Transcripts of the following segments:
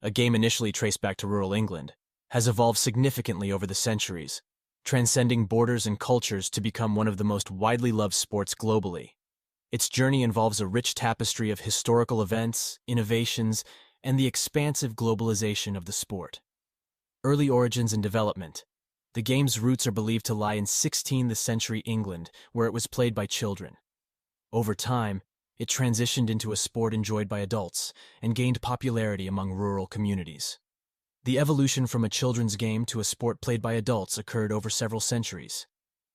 a game initially traced back to rural England, has evolved significantly over the centuries, transcending borders and cultures to become one of the most widely loved sports globally. Its journey involves a rich tapestry of historical events, innovations, and the expansive globalization of the sport. Early origins and development. The game's roots are believed to lie in 16th century England, where it was played by children. Over time, it transitioned into a sport enjoyed by adults and gained popularity among rural communities. The evolution from a children's game to a sport played by adults occurred over several centuries.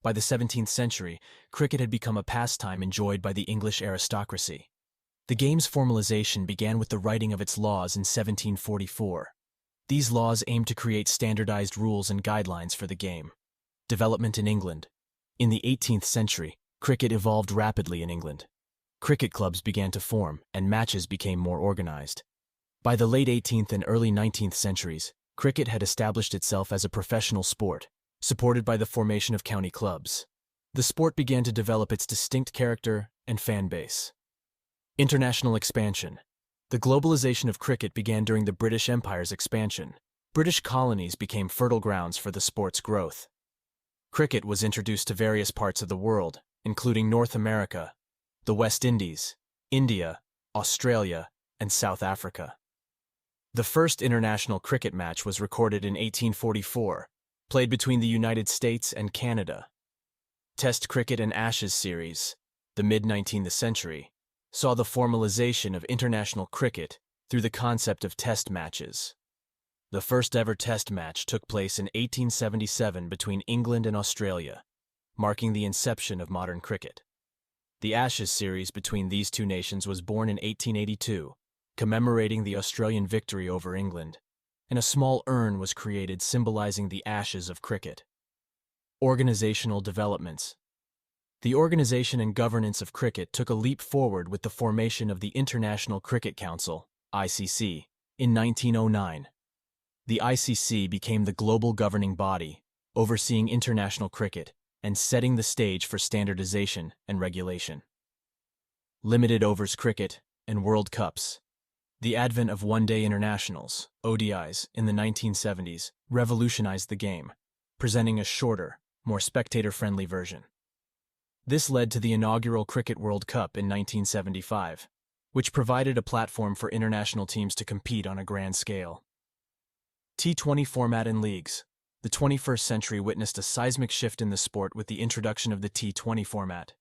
By the 17th century, cricket had become a pastime enjoyed by the English aristocracy. The game's formalization began with the writing of its laws in 1744. These laws aimed to create standardized rules and guidelines for the game. Development in England. In the 18th century, cricket evolved rapidly in England. Cricket clubs began to form, and matches became more organized. By the late 18th and early 19th centuries, cricket had established itself as a professional sport, supported by the formation of county clubs. The sport began to develop its distinct character and fan base. International expansion. The globalization of cricket began during the British Empire's expansion. British colonies became fertile grounds for the sport's growth. Cricket was introduced to various parts of the world, including North America, the West Indies, India, Australia, and South Africa. The first international cricket match was recorded in 1844, played between the United States and Canada. Test cricket and Ashes series, the mid-19th century, saw the formalization of international cricket through the concept of test matches. The first ever test match took place in 1877 between England and Australia, marking the inception of modern cricket. The Ashes series between these two nations was born in 1882, commemorating the Australian victory over England, and a small urn was created symbolizing the ashes of cricket. Organizational developments. The organization and governance of cricket took a leap forward with the formation of the International Cricket Council, ICC, in 1909. The ICC became the global governing body, overseeing international cricket and setting the stage for standardization and regulation. Limited overs cricket and World Cups. The advent of one-day internationals, ODIs, in the 1970s revolutionized the game, presenting a shorter, more spectator-friendly version. This led to the inaugural Cricket World Cup in 1975, which provided a platform for international teams to compete on a grand scale. T20 Format and Leagues. The 21st century witnessed a seismic shift in the sport with the introduction of the T20 format.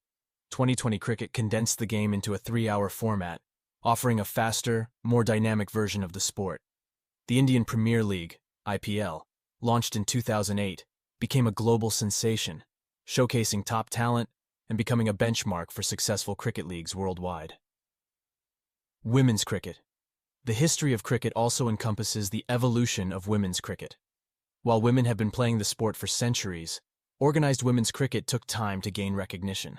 2020 cricket condensed the game into a 3-hour format, offering a faster, more dynamic version of the sport. The Indian Premier League, IPL, launched in 2008, became a global sensation, showcasing top talent and becoming a benchmark for successful cricket leagues worldwide. Women's cricket. The history of cricket also encompasses the evolution of women's cricket. While women have been playing the sport for centuries, organized women's cricket took time to gain recognition.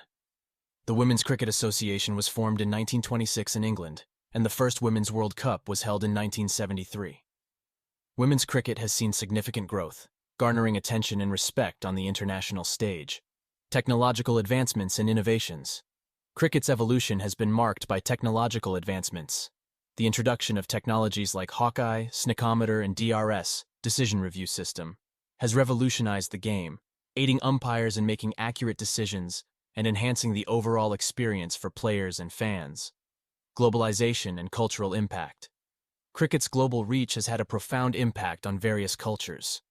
The Women's Cricket Association was formed in 1926 in England, and the first Women's World Cup was held in 1973. Women's cricket has seen significant growth, garnering attention and respect on the international stage. Technological advancements and innovations. Cricket's evolution has been marked by technological advancements. The introduction of technologies like Hawkeye, Snickometer, and DRS, Decision Review System, has revolutionized the game, aiding umpires in making accurate decisions and enhancing the overall experience for players and fans. Globalization and cultural impact. Cricket's global reach has had a profound impact on various cultures.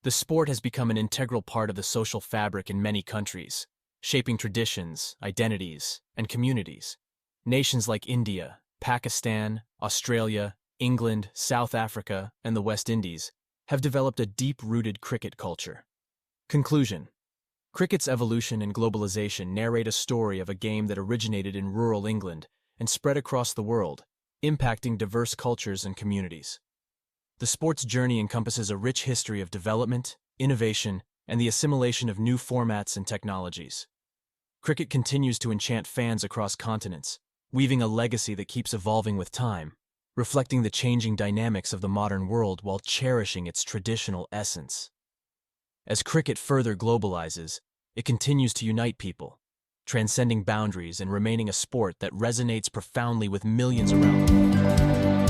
The sport has become an integral part of the social fabric in many countries, shaping traditions, identities, and communities. Nations like India, Pakistan, Australia, England, South Africa, and the West Indies have developed a deep-rooted cricket culture. Conclusion. Cricket's evolution and globalization narrate a story of a game that originated in rural England and spread across the world, impacting diverse cultures and communities. The sport's journey encompasses a rich history of development, innovation, and the assimilation of new formats and technologies. Cricket continues to enchant fans across continents, weaving a legacy that keeps evolving with time, reflecting the changing dynamics of the modern world while cherishing its traditional essence. As cricket further globalizes, it continues to unite people, transcending boundaries and remaining a sport that resonates profoundly with millions around the world.